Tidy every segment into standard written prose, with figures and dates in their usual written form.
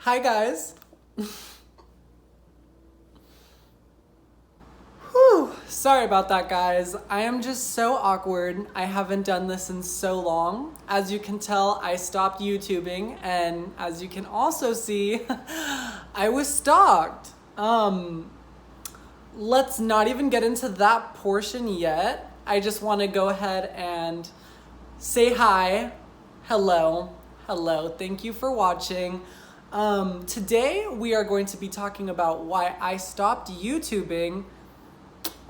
Hi guys. Whew, sorry about that, guys. I am just so awkward. I haven't done this in so long. As you can tell, I stopped YouTubing, and as you can also see, I was stalked. Let's not even get into that portion yet. I just want to go ahead and say hi. Hello. Thank you for watching. Today we are going to be talking about why I stopped YouTubing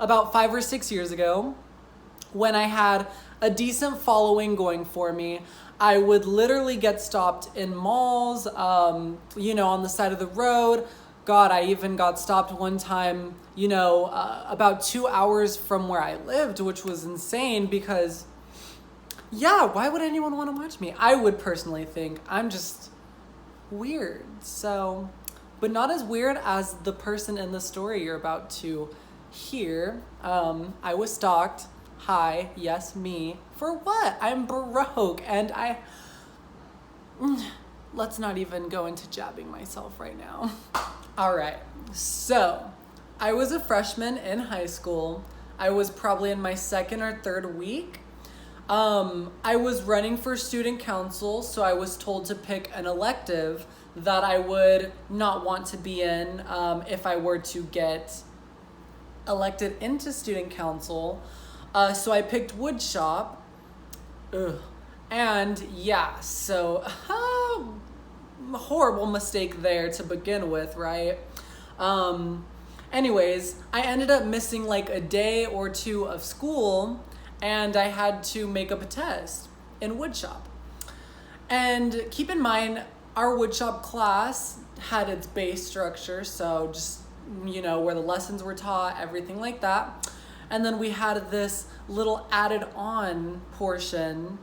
about 5 or 6 years ago when I had a decent following going for me. I would literally get stopped in malls, on the side of the road. God, I even got stopped one time, about 2 hours from where I lived, which was insane because, yeah, why would anyone want to watch me? I would personally think I'm just weird. So, but not as weird as the person in the story you're about to hear. I was stalked. Hi, yes, me. For what? I'm broke and let's not even go into jabbing myself right now. All right. So, I was a freshman in high school. I was probably in my second or third week. I was running for student council, so I was told to pick an elective that I would not want to be in if I were to get elected into student council. So I picked woodshop. Ugh. And yeah, so horrible mistake there to begin with, right? Anyways, I ended up missing like a day or two of school, and I had to make up a test in woodshop. And keep in mind, our woodshop class had its base structure, so just, where the lessons were taught, everything like that. And then we had this little added on portion,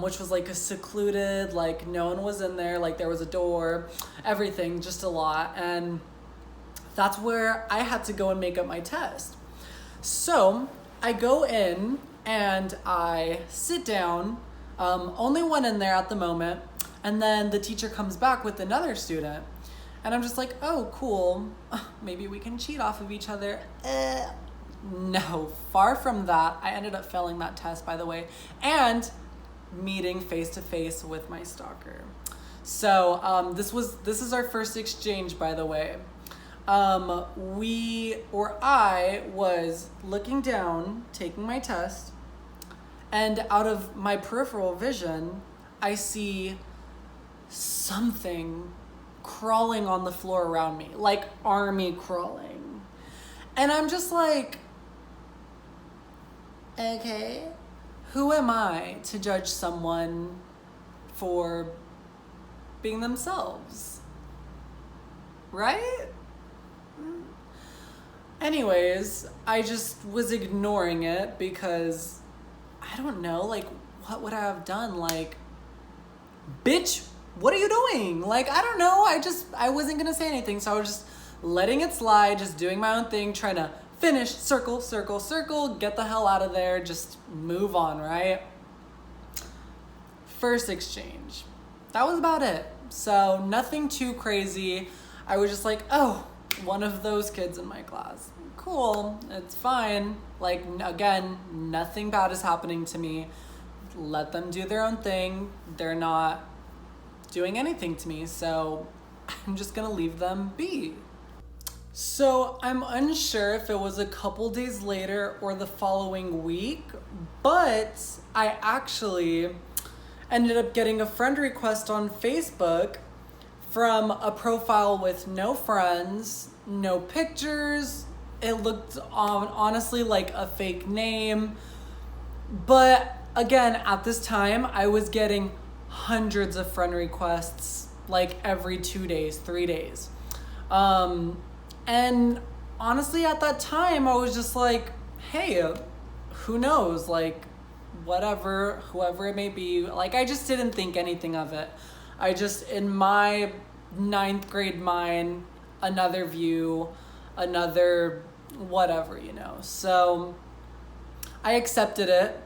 which was like a secluded, like no one was in there, like there was a door, everything, just a lot. And that's where I had to go and make up my test. So I go in and I sit down, only one in there at the moment. And then the teacher comes back with another student. And I'm just like, oh, cool. Maybe we can cheat off of each other. No, far from that. I ended up failing that test, by the way, and meeting face to face with my stalker. So this is our first exchange, by the way. I was looking down, taking my test, and out of my peripheral vision, I see something crawling on the floor around me, like army crawling. And I'm just like, okay, who am I to judge someone for being themselves? Right? Anyways, I just was ignoring it because I don't know, like, what would I have done? Like, bitch, what are you doing? Like, I don't know. I wasn't going to say anything. So I was just letting it slide, just doing my own thing, trying to finish, circle, get the hell out of there, just move on, right? First exchange. That was about it. So nothing too crazy. I was just like, oh, one of those kids in my class. Cool, it's fine. Like, again, nothing bad is happening to me. Let them do their own thing. They're not doing anything to me, so I'm just gonna leave them be. So I'm unsure if it was a couple days later or the following week, but I actually ended up getting a friend request on Facebook from a profile with no friends, no pictures. It looked honestly like a fake name. But again, at this time, I was getting hundreds of friend requests like every 2 days, 3 days. And honestly, at that time, I was just like, hey, who knows? Like, whatever, whoever it may be. Like, I just didn't think anything of it. I just, in my 9th grade mind, another view, another whatever, So I accepted it,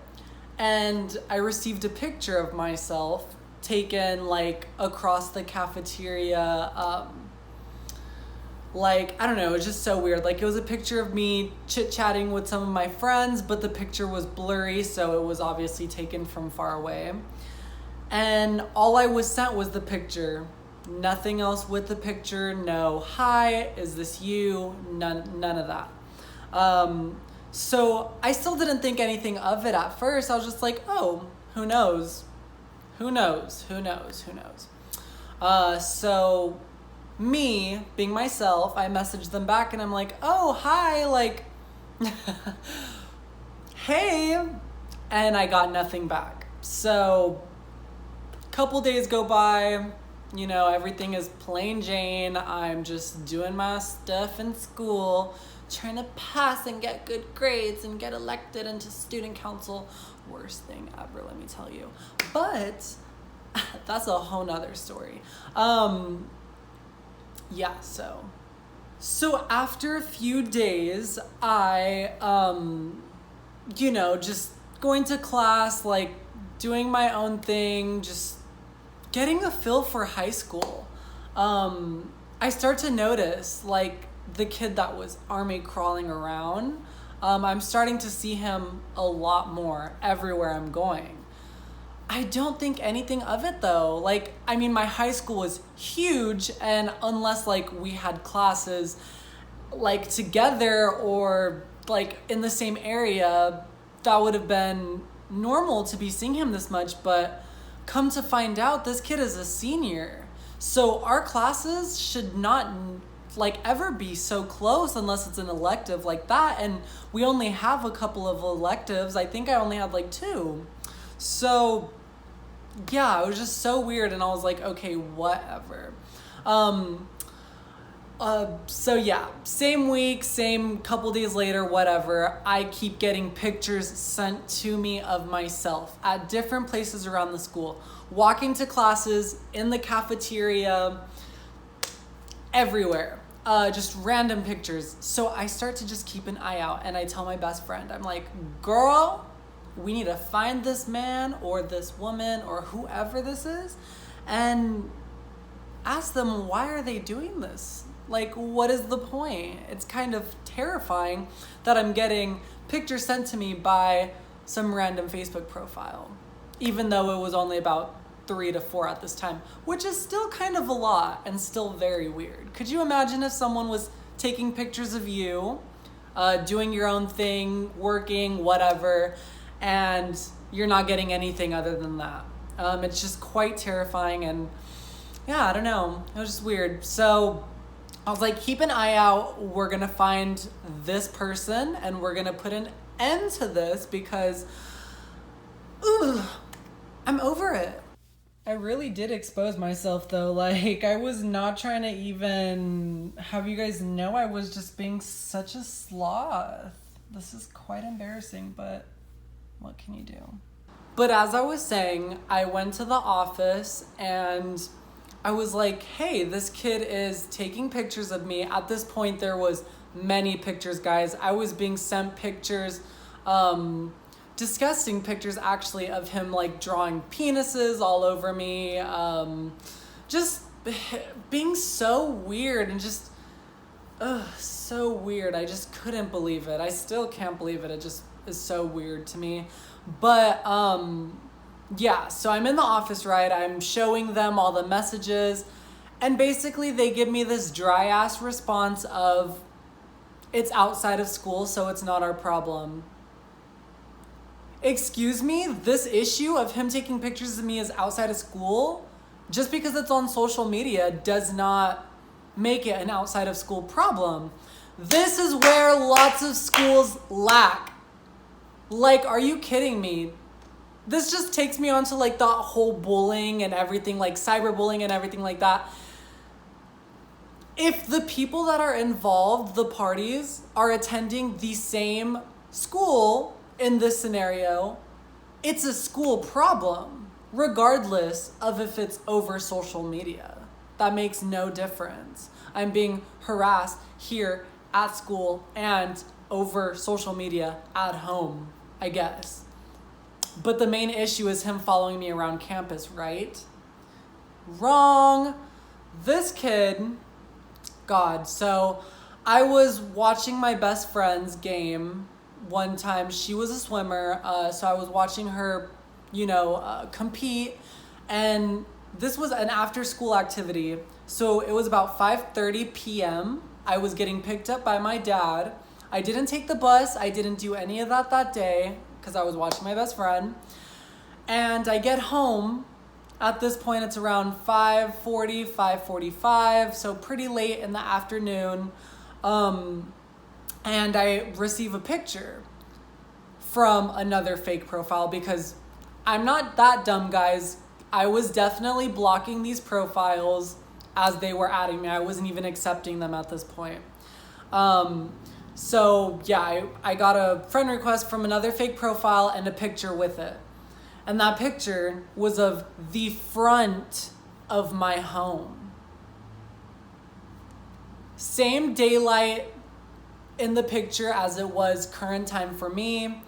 and I received a picture of myself taken like across the cafeteria. Like, I don't know, it was just so weird. Like, it was a picture of me chit-chatting with some of my friends, but the picture was blurry, so it was obviously taken from far away. And all I was sent was the picture. Nothing else with the picture. No, hi, is this you? None of that. So I still didn't think anything of it at first. I was just like, oh, who knows? Who knows? So me being myself, I messaged them back and I'm like, oh, hi, like, hey. And I got nothing back. So a couple days go by, you know, everything is plain Jane. I'm just doing my stuff in school, trying to pass and get good grades and get elected into student council. Worst thing ever, let me tell you. But that's a whole nother story. Yeah, so after a few days, I, you know, just going to class, like doing my own thing, just getting a feel for high school. I start to notice, like, the kid that was army crawling around, I'm starting to see him a lot more everywhere I'm going. I don't think anything of it though. Like, I mean, my high school was huge, and unless like we had classes like together or like in the same area, that would have been normal to be seeing him this much. But come to find out, this kid is a senior. So our classes should not like ever be so close unless it's an elective like that. And we only have a couple of electives. I think I only had like 2. So yeah, it was just so weird, and I was like, okay, whatever. So yeah, same week, same couple days later, whatever, I keep getting pictures sent to me of myself at different places around the school, walking to classes, in the cafeteria, everywhere. Just random pictures. So I start to just keep an eye out, and I tell my best friend, I'm like, girl, we need to find this man or this woman or whoever this is and ask them, why are they doing this? Like, what is the point? It's kind of terrifying that I'm getting pictures sent to me by some random Facebook profile, even though it was only about 3 to 4 at this time, which is still kind of a lot and still very weird. Could you imagine if someone was taking pictures of you, doing your own thing, working, whatever, and you're not getting anything other than that? It's just quite terrifying, and yeah, I don't know. It was just weird. So I was like, keep an eye out. We're going to find this person, and we're going to put an end to this because, I'm over it. I really did expose myself though. Like, I was not trying to even have you guys know I was just being such a sloth. This is quite embarrassing, but what can you do? But as I was saying, I went to the office and I was like, hey, this kid is taking pictures of me. At this point, there was many pictures, guys. I was being sent pictures, disgusting pictures actually, of him like drawing penises all over me. Just being so weird and just, so weird. I just couldn't believe it. I still can't believe it. It just is so weird to me. But yeah, so I'm in the office, right? I'm showing them all the messages, and basically they give me this dry ass response of, it's outside of school, so it's not our problem. Excuse me, this issue of him taking pictures of me is outside of school? Just because it's on social media does not make it an outside of school problem. This is where lots of schools lack. Like, are you kidding me? This just takes me on to like the whole bullying and everything, like cyberbullying and everything like that. If the people that are involved, the parties, are attending the same school in this scenario, it's a school problem, regardless of if it's over social media. That makes no difference. I'm being harassed here at school and over social media at home, I guess. But the main issue is him following me around campus, right? Wrong. This kid, God. So I was watching my best friend's game one time. She was a swimmer, so I was watching her, compete. And this was an after-school activity. So it was about 5:30 p.m. I was getting picked up by my dad. I didn't take the bus. I didn't do any of that day because I was watching my best friend. And I get home. At this point, it's around 5:40, 5:45, so pretty late in the afternoon. And I receive a picture from another fake profile because I'm not that dumb, guys. I was definitely blocking these profiles as they were adding me. I wasn't even accepting them at this point. So yeah, I got a friend request from another fake profile and a picture with it. And that picture was of the front of my home. Same daylight in the picture as it was current time for me.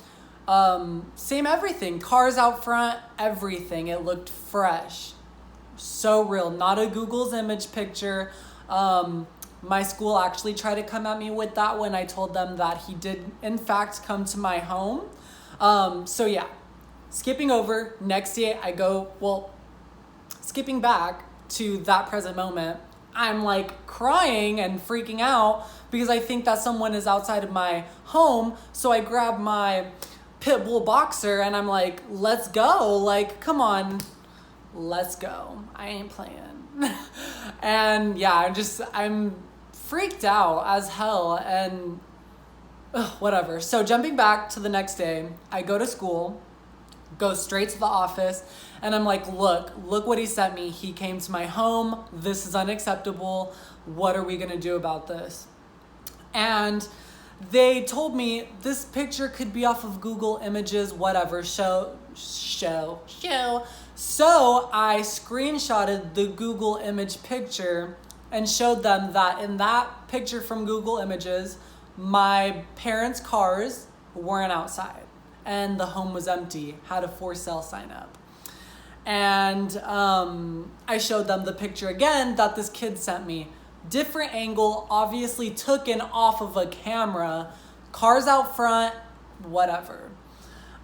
Same everything. Cars out front, everything. It looked fresh. So real. Not a Google's image picture. My school actually tried to come at me with that when I told them that he did, in fact, come to my home. So yeah. Skipping over, next day skipping back to that present moment, I'm like crying and freaking out because I think that someone is outside of my home. So I grab my pit bull boxer and I'm like, let's go. Like, come on, let's go. I ain't playing. And yeah, I'm freaked out as hell and whatever. So jumping back to the next day, I go to school. Go straight to the office and I'm like, look what he sent me. He came to my home. This is unacceptable. What are we going to do about this? And they told me this picture could be off of Google Images, whatever, show. So I screenshotted the Google image picture and showed them that in that picture from Google Images, my parents' cars weren't outside. And the home was empty, had a for sale sign up. And I showed them the picture again that this kid sent me. Different angle, obviously taken off of a camera, cars out front, whatever.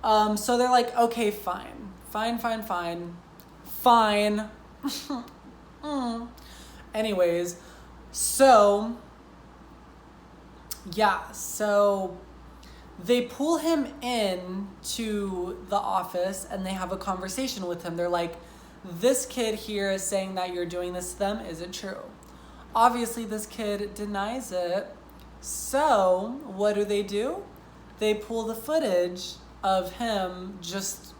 So they're like, okay, fine. Anyways, so they pull him in to the office and they have a conversation with him. They're like, this kid here is saying that you're doing this to them. Is it true? Obviously, this kid denies it. So what do? They pull the footage of him just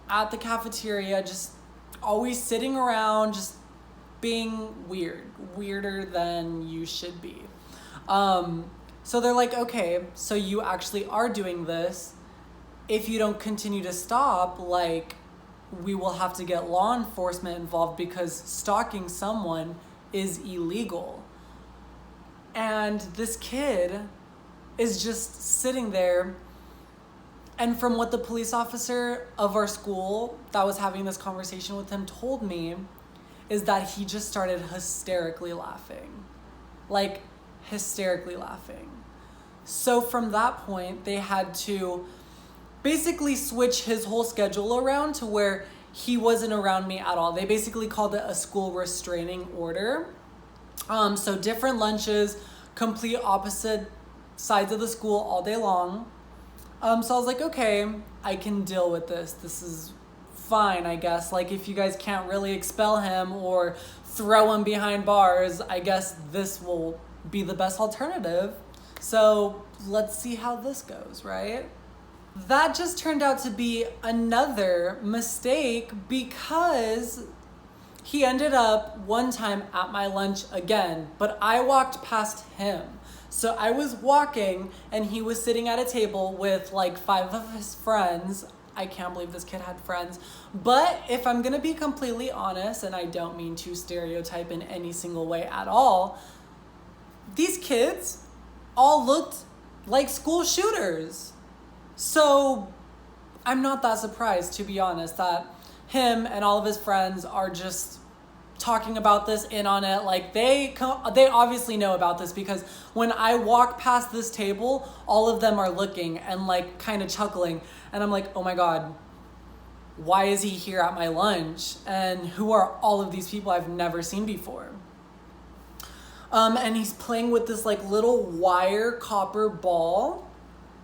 at the cafeteria, just always sitting around, just being weirder than you should be. So they're like, okay, so you actually are doing this. If you don't continue to stop, like, we will have to get law enforcement involved because stalking someone is illegal. And this kid is just sitting there. And from what the police officer of our school that was having this conversation with him told me is that he just started hysterically laughing. Like, hysterically laughing. So from that point, they had to basically switch his whole schedule around to where he wasn't around me at all. They basically called it a school restraining order. So different lunches, complete opposite sides of the school all day long. So I was like, okay, I can deal with this. This is fine, I guess. Like, if you guys can't really expel him or throw him behind bars, I guess this will be the best alternative. So let's see how this goes, right? That just turned out to be another mistake because he ended up one time at my lunch again, but I walked past him. So I was walking and he was sitting at a table with like 5 of his friends. I can't believe this kid had friends. But if I'm gonna be completely honest, and I don't mean to stereotype in any single way at all, these kids all looked like school shooters. So I'm not that surprised, to be honest, that him and all of his friends are just talking about this, in on it. Like, they obviously know about this, because when I walk past this table, all of them are looking and like kind of chuckling, and I'm like, oh my god, why is he here at my lunch? And who are all of these people I've never seen before? And he's playing with this like little wire copper ball,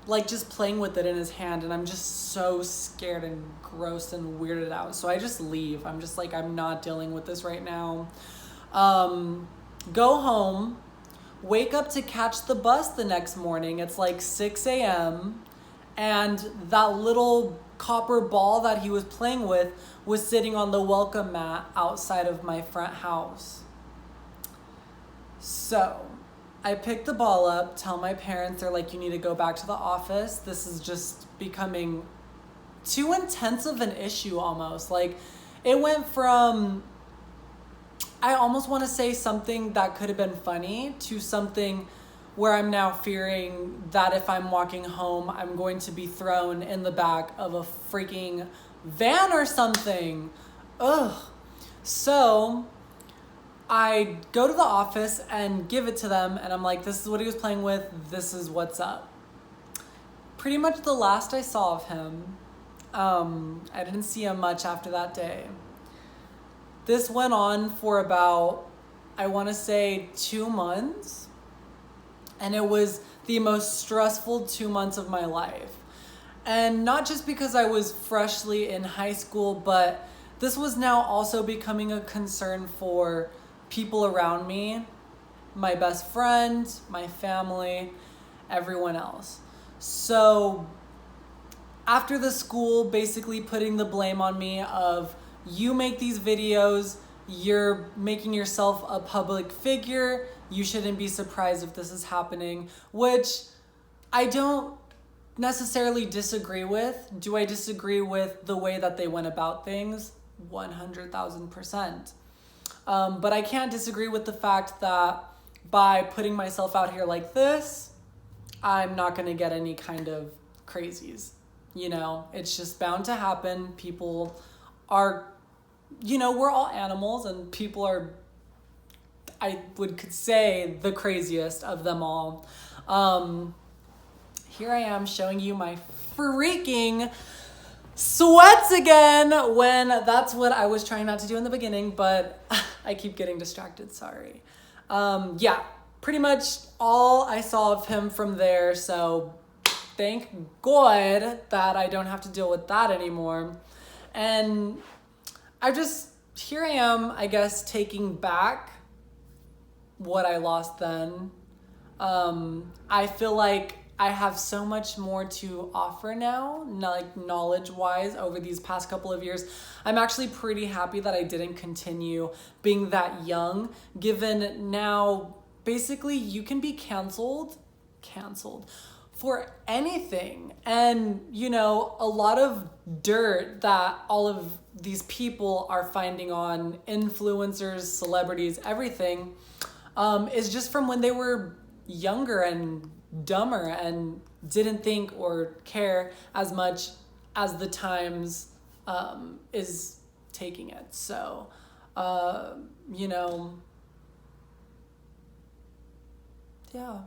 like just playing with it in his hand, and I'm just so scared and gross and weirded out. So I just leave. I'm just like, I'm not dealing with this right now. Go home, wake up to catch the bus the next morning. It's like 6 a.m. and that little copper ball that he was playing with was sitting on the welcome mat outside of my front house. So I pick the ball up, tell my parents, they're like, you need to go back to the office. This is just becoming too intense of an issue almost. Like, it went from, I almost want to say something that could have been funny, to something where I'm now fearing that if I'm walking home, I'm going to be thrown in the back of a freaking van or something. Ugh. So I go to the office and give it to them, and I'm like, this is what he was playing with. This is what's up. Pretty much the last I saw of him. I didn't see him much after that day. This went on for about, I want to say, 2 months. And it was the most stressful 2 months of my life. And not just because I was freshly in high school, but this was now also becoming a concern for people around me, my best friend, my family, everyone else. So after the school basically putting the blame on me of, you make these videos, you're making yourself a public figure, you shouldn't be surprised if this is happening, which I don't necessarily disagree with. Do I disagree with the way that they went about things? 100,000%. But I can't disagree with the fact that by putting myself out here like this, I'm not going to get any kind of crazies. You know, it's just bound to happen. People are, you know, we're all animals, and people are, I could say, the craziest of them all. Here I am showing you my freaking sweats again, when that's what I was trying not to do in the beginning, but I keep getting distracted, sorry. Yeah, pretty much all I saw of him from there, so thank God that I don't have to deal with that anymore. And here I am, I guess, taking back what I lost then. I feel like I have so much more to offer now, like knowledge-wise, over these past couple of years. I'm actually pretty happy that I didn't continue being that young, given now basically you can be canceled for anything. And, you know, a lot of dirt that all of these people are finding on influencers, celebrities, everything, is just from when they were younger and dumber and didn't think or care as much as the times is taking it. So, you know, yeah.